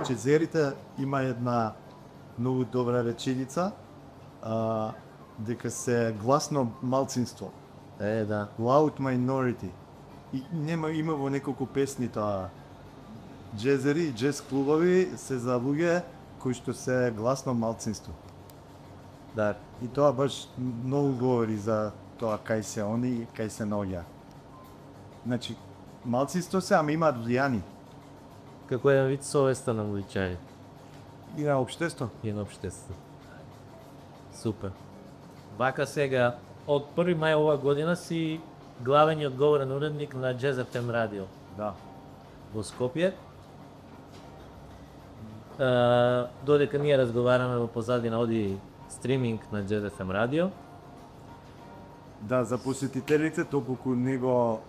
джезерите има една многу добра реченица, дека се гласно малцинство. Да. Loud minority. И има во неколку песни тоа. Джезери и джез клубови се за луѓе кои што се гласно малцинство. Да. И тоа баш многу говори за тоа кај се они и кај се наоѓа. Значи, малцинство се, ама имаат влијани. Како еден вид совеста на музичари И на општество. и на општество. Супер. Вака сега, од 1 мај ова година си главен и одговорен уредник на Jazz FM радио Да. во Скопје. Додека ние разговараме во позадина оди стриминг на Jazz FM радио. Да, за посетителите, токолку него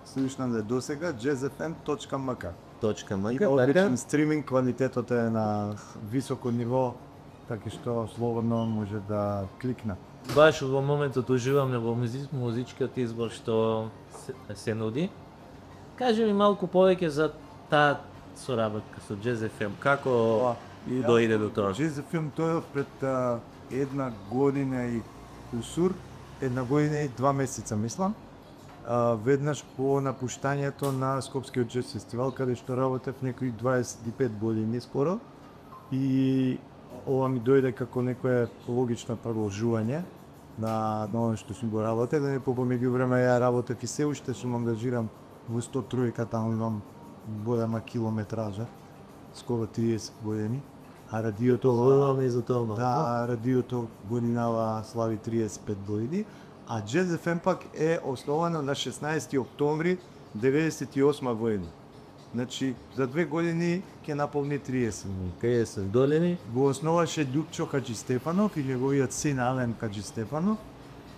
слушнале досега, jazzfm.mk. .mk, Одличен стриминг, квалитетот е на високо ниво, така што слободно може да кликна. Баш во моментот уживаме во музичкиот избор што се нуди. Кажи ми малку повеќе за таа соработка со Jazz FM. Како дојде до тоа? Jazz FM тој пред една година и кусур, една година и 2 месеца мислам. Веднаш по напуштањето на Скопскиот джез фестивал, каде што работев некои 25 години скоро. И ова ми дојде како некое логично продолжување на оно што сум го работел, да не по меѓувреме ја работев и се уште сум ангажиран во 103-ка, таму имам голема километража, скоро 30 години. А радиото Да, радиото годинава слави 35 години, а Jazz FM пак е основано на 16 октомври 98 година. Значи, за 2 години ќе наполни 30. Кај се долени? Го основаше Љупчо Хаџистефанов и неговиот син Ален Хаџистефанов,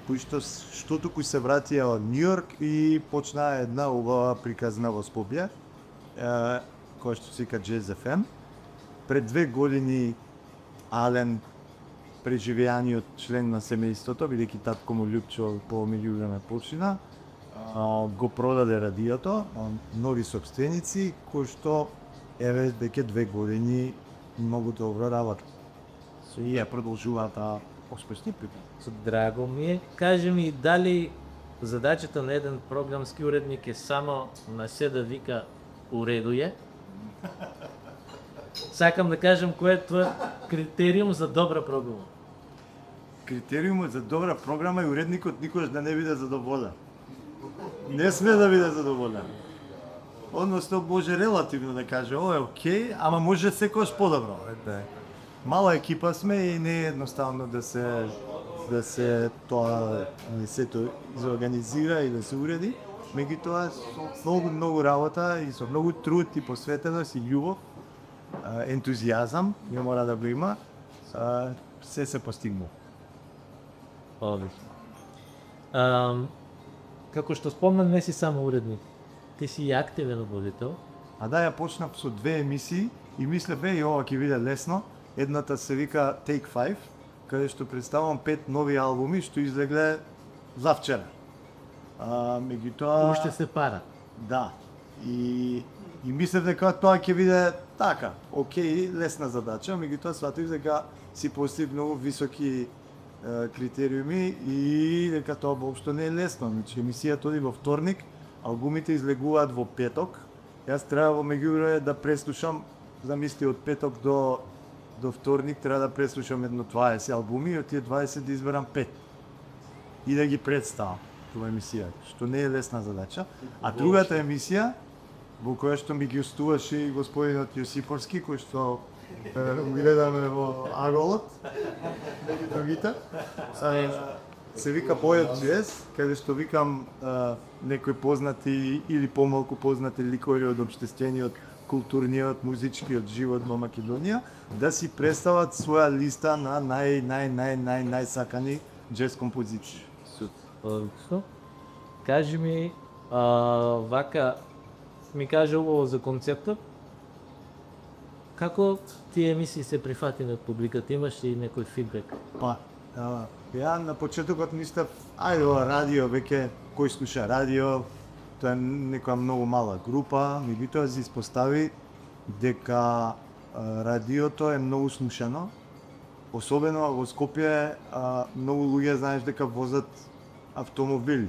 кои што туку се вратија од Њујорк и почнаа една убава приказна во Скопје, која што се вика Jazz FM. Пред 2 години Ален, преживеаниот член на семејството, бидејќи татко му Љупчо по меѓувреме почина, го продаде радиото, нови собственици, кои што еве веќе 2 години многу добро работат. И ја продолжуваат таа успешни приказни. Драго ми е. Кажи ми, дали задачата на еден програмски уредник е само на се да вика уредује? Сакам да кажам кој е твој критериум за добра програма. Критериумот за добра програма е уредникот никогаш да не биде задоволен. Не сме да биде задоволен. Односно може релативно да каже, ова е окей, ама може секојаш подобро. Мала екипа сме и не е едноставно да се тоа сето изорганизира и да се уреди. Меѓутоа со многу работа и со многу труд и посветеност и љубов, ентузијазам, ја мора да го има, се постигнува. Одлично. Како што спомнам, не си само уредник. Ти си и активен ободител. А да, ја почнав со 2 емисии и мислев, и ова ќе биде лесно. Едната се вика Take 5, каде што представам 5 нови албуми што излегле завчера. Меѓутоа Уште се пара. Да. И мислев дека тоа ќе биде така, окей, лесна задача, меѓутоа сватив дека си постиг многу високи критериуми и дека тоа воопшто не е лесно. Значи, емисијата оди во вторник, албумите излегуваат во петок. Јас треба во меѓувреме да преслушам, замисли од петок до вторник треба да преслушам едно 20 албуми и од тие 20 да изберам 5 и да ги представам во емисија, што не е лесна задача. А другата емисија во која што ми ги гостуваше и господинот Јосипорски, кој што гледаме во Аголот, меѓу другите, се вика Поет Джез, каде што викам некои познати или помалку познати ликови од општествениот, културниот, музичкиот живот во Македонија, да си представат своја листа на најсакани джез композиции. Одлично. Кажи ми, вака, ми каже убаво за концептот. Како тие емисии се прифатени од публиката? Имаш ли некој фидбек? Ја на почетокот мислев, ајде ова радио, веќе кој слуша радио, тоа е некоја многу мала група, меѓутоа се испостави дека радиото е многу слушано, особено во Скопје, многу луѓе знаеш дека возат автомобили.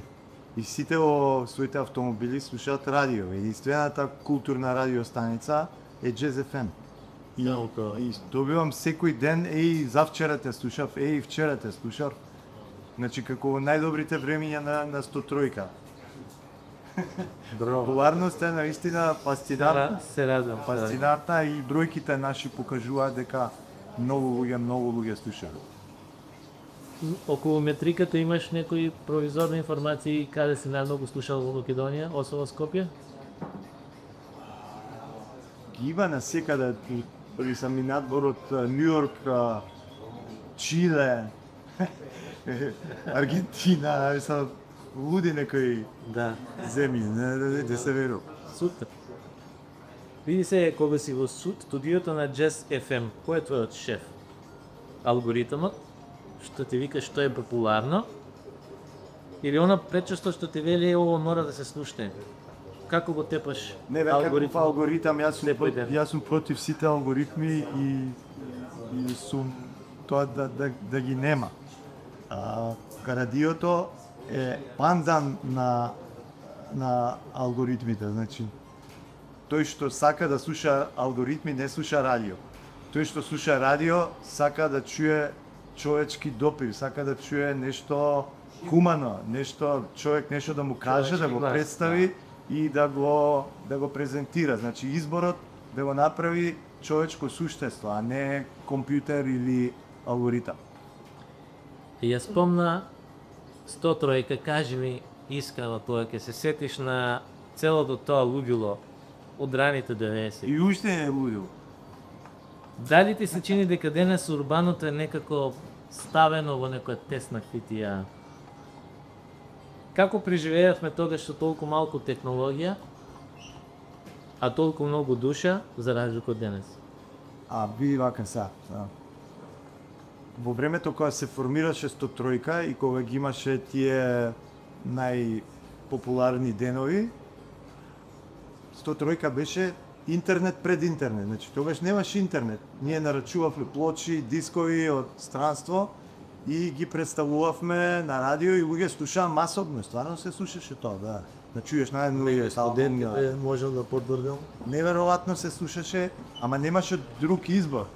И сите во своите автомобили слушаат радио. Единствената културна радиостаница е Jazz FM. И добивам секој ден, завчера те слушав, вчера те слушав. Значи, како во најдобрите времиња на 103-ка. Популарноста е наистина фасцинантна. Се радам. Фасцинантна и бројките наши покажуваат дека многу луѓе слушаат. Околу метриката имаш некои провизорни информации каде си најмногу слушал во Македонија, освен во Скопје? Ги има насекаде, први сам и надвор од Њујорк, Чиле, Аргентина, са луди некои земји, не се верувам. Супер. Види се, кога си во студиото на Jazz FM, кој е твојот шеф? Алгоритмот, што ти вика што е популарно, или она пречесто што ти вели ово мора да се слушне? Како го тепаш алгоритм? Не, алгоритам, јас сум против сите алгоритми и сум тоа да ги нема. Радиото е пандан на алгоритмите, значи тој што сака да слуша алгоритми не слуша радио. Тој што слуша радио сака да чуе човечки допир, сака да чуе нешто хумано, човек нешто да му каже, да го представи и да го презентира. Значи изборот да го направи човечко суштество, а не компјутер или алгоритам. Ја спомна 103-ка, кажи ми искрено тоа, ќе се сетиш на целото тоа луѓило од раните 90. И уште е луѓило. Дали ти се чини дека денес урбаното е некако ставено во некоја тесна кутија? Како преживеавме тогаш со толку малку технологија, а толку многу душа, за разлика од денес? Види вака са. Во времето кога се формираше 103-ка и кога ги имаше тие најпопуларни денови, 103-ка беше интернет пред интернет. Значи тогаш немаше интернет. Ние нарачувавме плочи, дискови од странство и ги представувавме на радио и луѓе слушаа масовно. Стварно се слушаше тоа, да чуеш најден студент, можам да потврдам. Неверојатно се слушаше, ама немаше друг избор.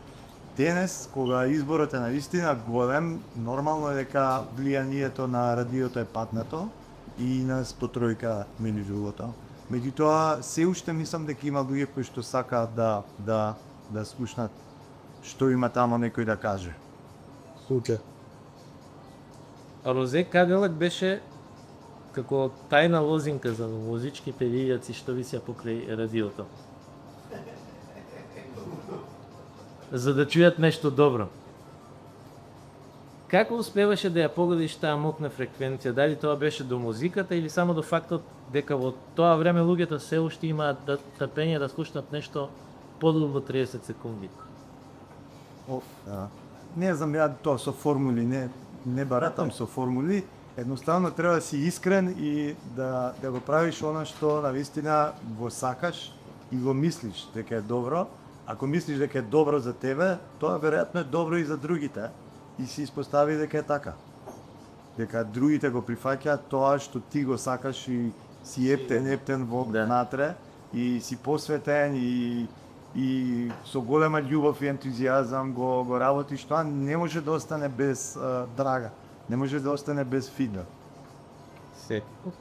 Денес, кога изборот е навистина голем, нормално е дека влијанието на радиото е патнато и на 103-ка меѓу другото. Меѓутоа, се уште мислам дека има луѓе кои што сакаат да слушнат што има тамо некој да каже. Супер. Розе Кадилак беше како тајна лозинка за музичките лиѓаци што висеа покрај радиото. За да чујат нешто добро. Како успеваше да ја погодиш таа мокна фреквенција? Дали тоа беше до музиката или само до фактот дека во тоа време луѓето се уште имаат трпење да слушнат нешто подолго 30 секунди? Не знам ја тоа со формули, не баратам со формули, едноставно треба да си искрен и да го правиш она што навистина го сакаш и го мислиш дека е добро. Ако мислиш дека е добро за тебе, тоа веројатно е добро и за другите и си испостави дека е така. Дека другите го прифаќаат тоа што ти го сакаш и си ептен во натре и си посветен и со голема љубов и ентузијазам го работиш, тоа не може да остане без драга, не може да остане без фидбек. Секако.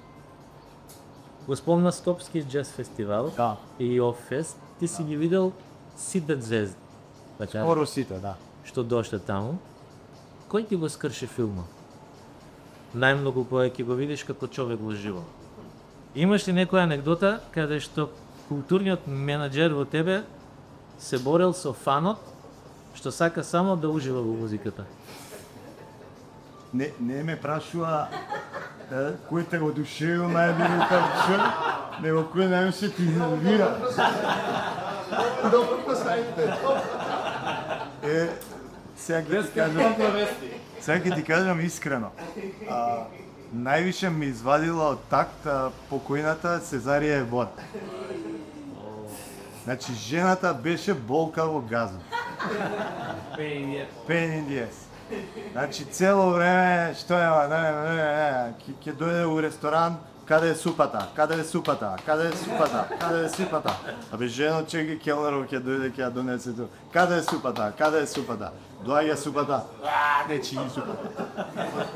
Го спомна Скопски джаз фестивал и Оффест, ти си ги видел сите звезди. Скоро сите, да. Што дошле таму. Кој ти го скрши филмот? Најмногу кога ќе го видиш како човек во живо. Имаш ли некоја анегдота каде што културниот менаџер во тебе се борел со фанот што сака само да ужива во музиката? Не ме прашува кој те го душевил најдобрата човек, него кој најмеше ти игнорира. Добро поставите. Сега ќе ти кажам искрено. Највише ми извадила од такт покојната Сезарија Ебот. Значи, жената беше болка во газот. Pain in the ass. Значи, цело време, што е, ќе дојде у ресторан, каде е супата, каде е супата, каде е супата, каде е супата. Абе, жено, чеки келнеров ќе дојде, ќе ја донесе ту. Каде е супата, каде е супата. Доаѓа супата, не чини супата.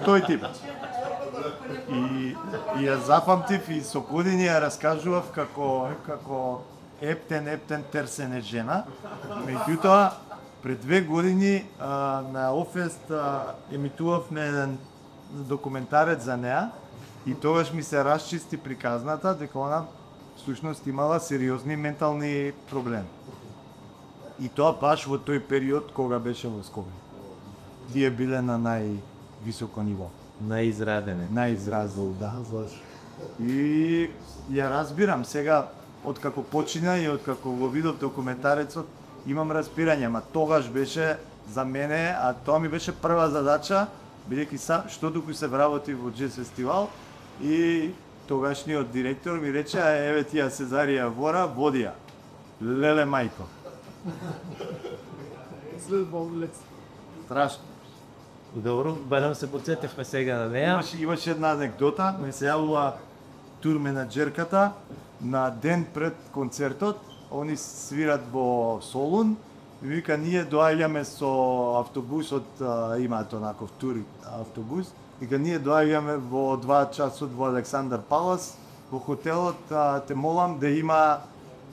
Тој тип. И ја запамтив и со години ја раскажував како ептен терсене жена. Меѓутоа, пред 2 години на Офест емитувавме еден документарец за неа и тогаш ми се расчисти приказната дека она всушност имала сериозни ментални проблеми. И тоа баш во тој период кога беше во Скопје. Тие биле на највисоко ниво. Најизразено, да. И ја разбирам сега, откако почина и откако го видов документарецот, имам разбирање, ма тогаш беше за мене, а тоа ми беше прва задача, бидејќи што туку се вработи во Джез фестивал и тогашниот директор ми рече, еве тија Сезарија Вора, води ја. Леле мајко. Страшно. Добро, барем се подсетивме сега на неа. Имаше една анекдота, ме се јавува тур менаџерката на ден пред концертот, они свират во Солун, и вика ние доаѓаме со автобусот, имаат онаков тур автобус, вика ние доаѓаме во 2 часот во Александар Палас, во хотелот те молам да има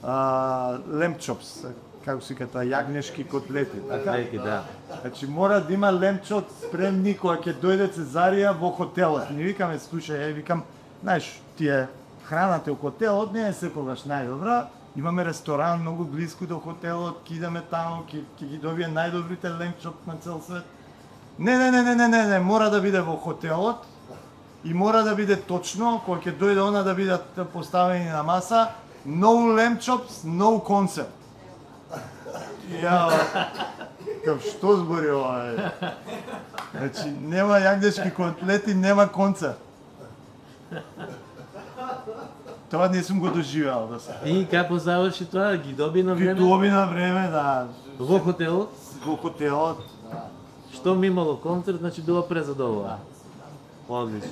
lamb chops, како се вика тоа, јагнешки котлети, така? Котлети, да. Значи мора да има lamb chops спремни кога ќе дојде Цезарија во хотелот. Ни викаме, слушај, викам, знаеш, тие храната у хотелот не е секогаш најдобра. Имаме ресторан многу блиску до хотелот, ќе идеме таму, ќе ги добие најдобрите lamb chops на цел свет. Не, мора да биде во хотелот и мора да биде точно, кога ќе дојде она да бидат поставени на маса, no lamb chops, no concert. Ја, што збори ова? Значи, нема јагнешки котлети, нема концерт. Тоа не сум го доживеал до сега. И како заврши тоа? Ги доби на време? Ги доби на време, да. Во хотелот? Во хотелот, да. Што ми имало концерт, значи било презадоволно. Одлично.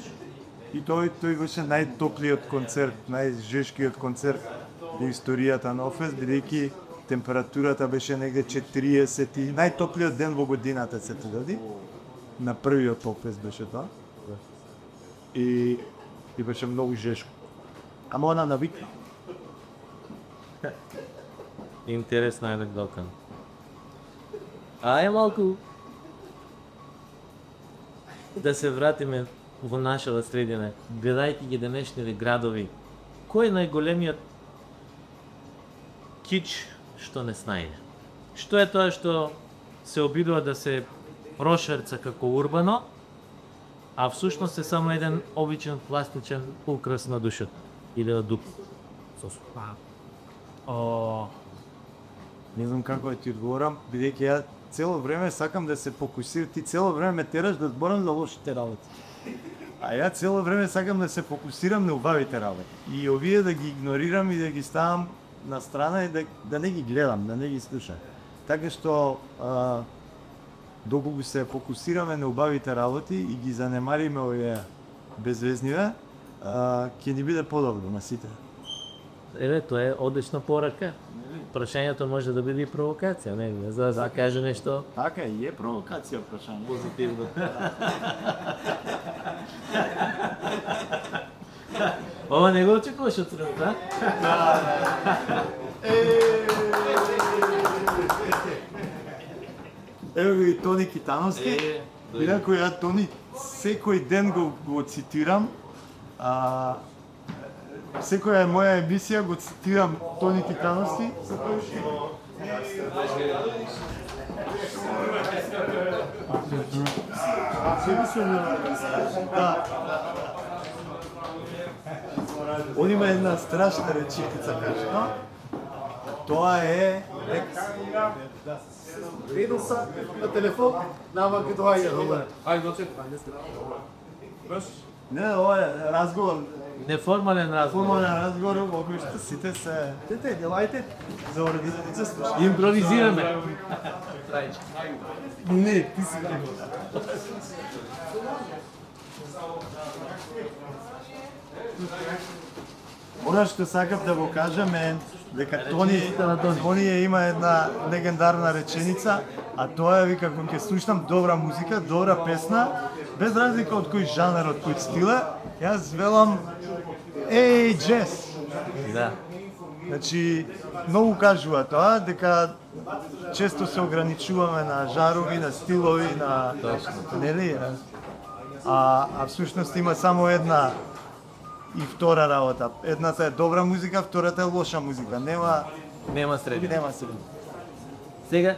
И тој беше најтоплиот концерт, најжешкиот концерт во историјата на Офест, бидејќи температурата беше негде 40 и најтоплиот ден во годината се доди. На првиот Офест беше тоа. И беше многу жешко. Ама она навикна. Интересна анекдота. Ај малку да се вратиме во нашата средина. Гледајќи ги денешните градови, кој е најголемиот кич што не снајде? Што е тоа што се обидува да се прошерца како урбано, а всушност е само еден обичен пластичен украс на душата или на дуп? Не знам како да ти одговорам, бидејќи ја цело време сакам да се фокусирам, ти цело време ме тераш да зборам за лошите работи. А ја цело време сакам да се фокусирам на убавите работи. И овие да ги игнорирам и да ги ставам на страна и да не ги гледам, да не ги слушам. Така што доколку се фокусираме на убавите работи и ги занемариме овие безвезниве, ќе ни биде подобро на сите. Еве, тоа е одлична порака. Прашањето може да биде и провокација, не, за да каже нешто. Така и е провокација прашање. Позитивно. Ова не го очекуваш од среда? Ево го и Тони Китановски. Инаку ја Тони секој ден го цитирам. Секоја моја емисија го цитирам Тони Китановски. Он има една страшна речица, кажа. Тоа е Видел са на телефон, нама ќе доаѓа. Ајде, Не, ова е разговор. Неформален разговор. Формален разговор во кој што сите се... Дете, делајте за организација слушате. Импровизираме. Не, ти си Ора што сакав да го кажам е дека Тони има една легендарна реченица, а тоа е вика кога ќе слушам добра музика, добра песна, без разлика од кој жанр, од кој стил, јас велам еј джез. Да. Значи, многу кажува тоа, дека често се ограничуваме на жарови, на стилови, на... Нели? А всушност има само една и втора работа. Едната е добра музика, втората е лоша музика. Нема средни. Нема средни. Сега,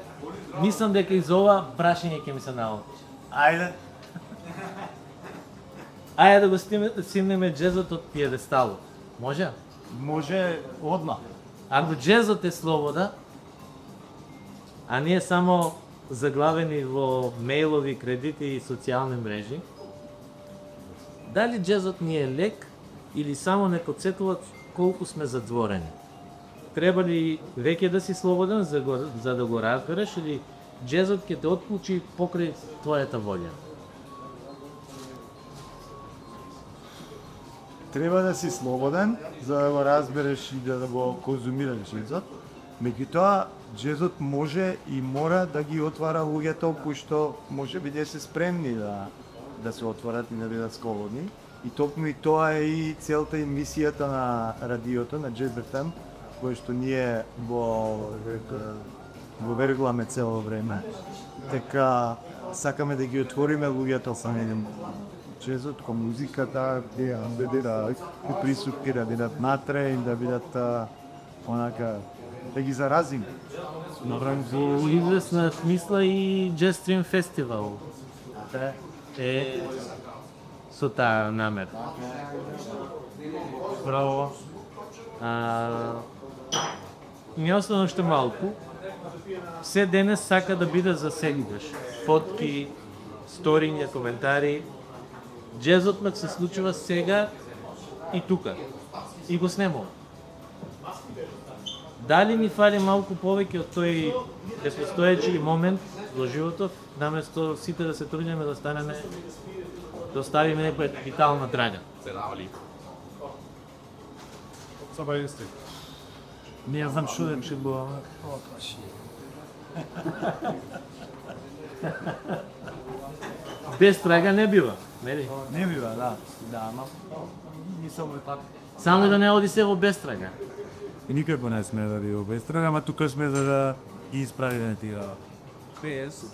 мислам дека из ова прашање ќе ми се наоѓа. Ајде. Ајде да го симнеме джезот од пиедесталот. Може? Може одма. Ако джезот е слобода, а ние само заглавени во мејлови, кредити и социјални мрежи, дали джезот ни е лек или само не потсетува колку сме затворени? Треба ли веќе да си слободен за да го разбереш или джезот ќе те отклучи покрај твојата волја? Треба да си слободен за да го разбереш и да го конзумираш джезот. Меѓутоа, джезот може и мора да ги отвара луѓето кои што може би не се спремни да се отворат и да бидат слободни. И токму и тоа е и целта и мисијата на радиото, на Jazz FM, кој што ние го вергламе цело време. Така, сакаме да ги отвориме луѓето кон джезот, кон музиката, да присутки, да бидат натре, да бидат онака, да ги заразим. Во известна смисла и Jazz Stream Festival е со таа намер. Браво. Не остана уште малку. Се денес сака да биде за сегидеш. Фотки, сториња, коментари. Джезот ме се случува сега и тука. И го снемам. Дали ни фали малку повеќе од тој непостоечи момент во животот, наместо сите да се трудиме да станеме, да оставиме некоја витална трага? Саба исти. Не знам што да ќе го... Без трага не бива, нели? Не бива, да. Да, ама мислам е така. Само да не оди се во без трага. И никако не сме да ви обестрага, ама тука сме за да ги исправиме тие PS.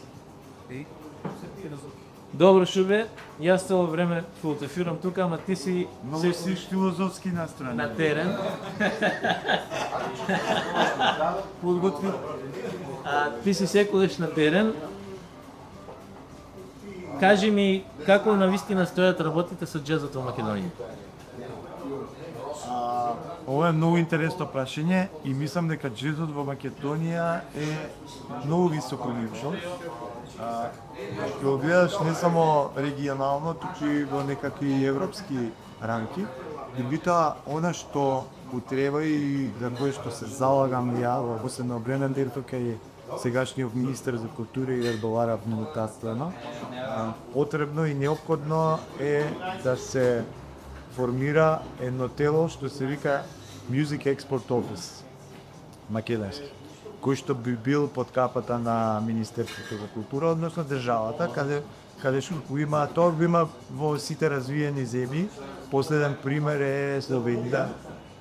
Добро, Шубе, јас цело време философирам тука, ама ти си Многу си филозофски настроен. на терен. Подготви. Ти си секогаш на терен. Кажи ми како навистина стојат работите со джезот во Македонија? Ова е многу интересно прашање и мислам дека джезот во Македонија е многу високо ниво. Ќе го гледаш не само регионално, туку и во некакви европски рамки. Меѓутоа, она што го треба и за кое што се залагам ја во посебно Брендан Дирток кај сегашниот министер за култура и Ердолара внутаствено, потребно и неопходно е да се формира едно тело што се вика Music Export Office, македонски, кој што би бил под капата на Министерството за култура, односно државата, каде што го има, тоа го има во сите развиени земји. Последен пример е Словенија,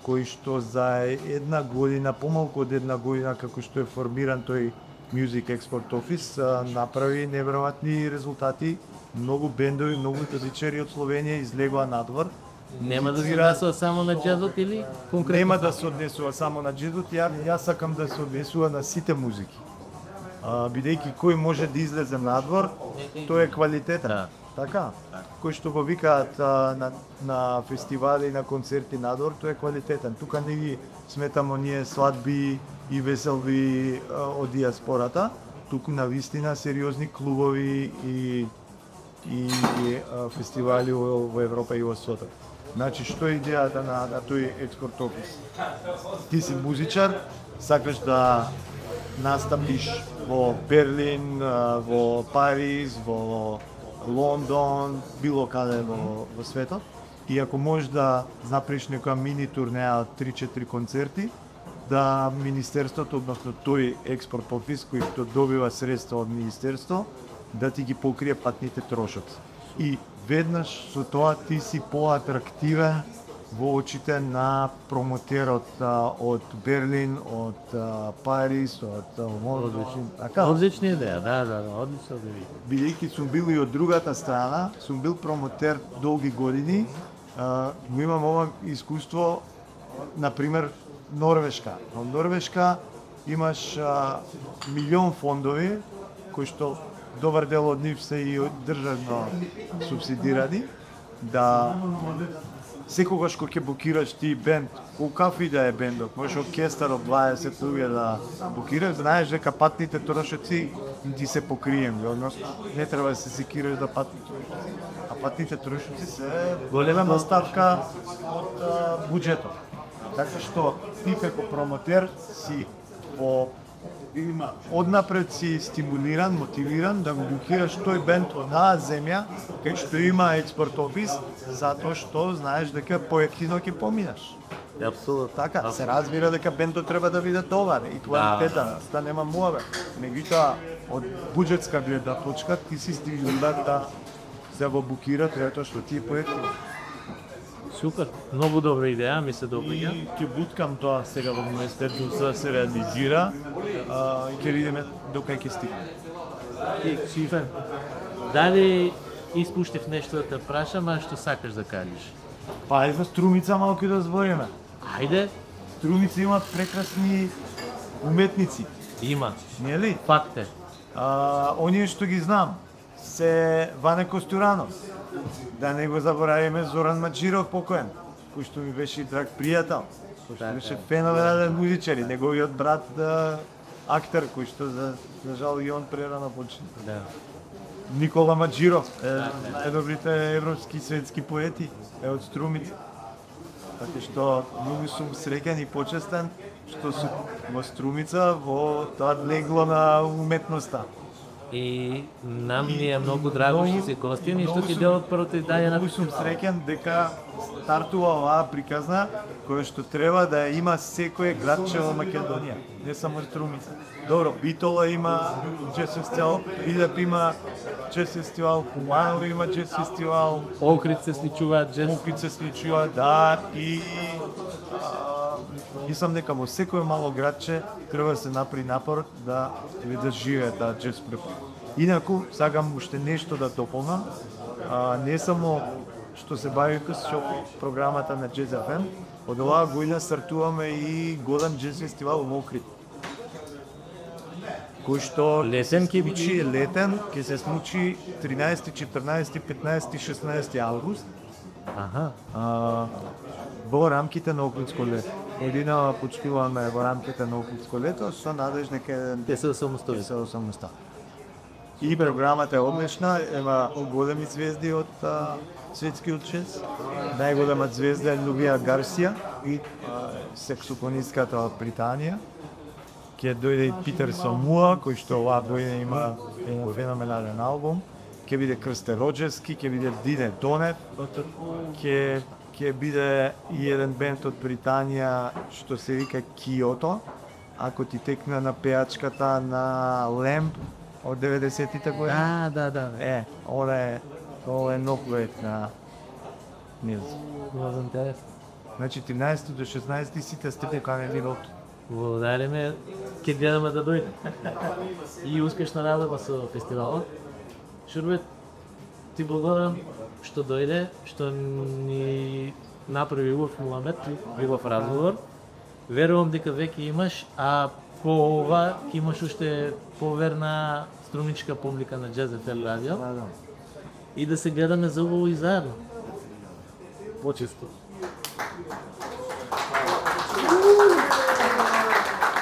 кој што за една година, помалку од една година како што е формиран тој Music Export Office, направи неверојатни резултати. Многу бендови, многу музичари од Словенија излегоа надвор. Нема да се однесува само на джезот или конкретно? Нема да се однесува само на джезот, јас сакам да се однесува на сите музики. Бидејќи кој може да излезе надвор, тој е квалитетен. Да. Така? Кој што го викаат на фестивали и на концерти надвор, тој е квалитетен. Тука не ги сметамо ние свадби и веселби од диаспората, туку на вистина сериозни клубови и и фестивали во Европа и во светот. Значи, што е идејата на тој експорт офис? Ти си музичар, сакаш да настапиш во Берлин, во Париз, во Лондон, било каде во светот. И ако можеш да направиш некоја мини турнеја од 3-4 концерти, да Министерството, односно тој експорт офис кој што добива средства од Министерство, да ти ги покрие патните трошоци. И веднаш со тоа ти си поатрактивен во очите на промотерот од Берлин, од Париз, од Одлична така. одлична идеја, да, одлична идеја. Бидејќи сум бил и од другата страна, сум бил промотер долги години, го имам ова искуство, например, Норвешка. Во Норвешка имаш милион фондови, кои што добар дел од нив се и државно субсидирани, да секогаш кога ќе букираш ти бенд, колкав и да е бендот, можеш оркестар од 20 луѓе да букираш, знаеш дека патните трошоци ти се покриени, односно не треба да се секираш да патните трошоци, а патните трошоци се голема ставка од буџетот. Така што ти како промотер си однапред си стимулиран, мотивиран да го букираш тој бенд од таа земја кај што има експорт офис, затоа што знаеш дека поевтино ќе поминаш. Апсолутно. Така, се разбира дека бендот треба да биде товар и квалитетен, да нема муаве. Меѓутоа, од буџетска гледна точка ти си стимулиран да се го букира тоа што ти е поевтино. Супер, многу добра идеја, ми се допаѓа. И ќе буткам тоа сега во Министерството да се реализира и ќе видиме докај ќе стигне. И Шифен, дали испуштив нешто да те прашам, а што сакаш да кажеш? Па за Струмица малку да збориме. Ајде, Струмица има прекрасни уметници, има, нели? факт е. Оние што ги знам се Ване Костуранов. Да не го заборавиме Зоран Маджиров покоен, кој што ми беше драг пријател, кој што беше феноменален музичар и неговиот брат актер кој што за жал и он прерано почина. Да. Никола Маджиров, најдобрите европски светски поети е од Струмица. Така што многу сум среќен и почестен што сум во Струмица во тоа легло на уметноста. И нам ни е многу драго што си гостин и што ти дел од првото издание на Многу сум среќен дека стартува оваа приказна која што треба да има секое градче во Македонија, не само Струмица. Добро, Битола има джез фестивал, Прилеп има джез фестивал, Куманово има джез фестивал, Охрид се сличуваат джез. Охрид се сличува, да, и мислам дека во секое мало градче треба да се направи напор да живее таа джез препор. Инаку, сакам уште нешто да дополнам, не само што се бавиме со програмата на Jazz FM, од оваа година стартуваме и голем джез фестивал во Охрид. Кој што Летен ќе случи летен, ќе се случи 13, 14, 15, 16 август. Аха. Во рамките на Охридско лето. Година почитуваме во рамките на Охридско лето со надеж дека Те се самостојни. се осамоста. И програмата е одлична, има големи звезди од светскиот джез. Најголема звезда е Лувија Гарсија и саксофонистката од Британија. Ќе дојде и Питер Самуа, кој што оваа година има еден феноменален албум. Ќе биде Крсте Роџерски, ќе биде Дине Донев, ќе биде и еден бенд од Британија што се вика Киото. Ако ти текне на пеачката на Лемп од 90-тите години. Да. Ова е нов проект на Нилс. Много интересно. Значи 13 до 16 сите сте канени во Благодариме, ќе гледаме да дојде. И успешна работа со фестивалот. Шурбет, ти благодарам што дојде, што ни направи убав муабет, убав разговор. Верувам дека веќе имаш, а по ова ќе имаш уште поверна струничка публика на Jazz FM радио. И да се гледаме за убаво и заедно. Почесто.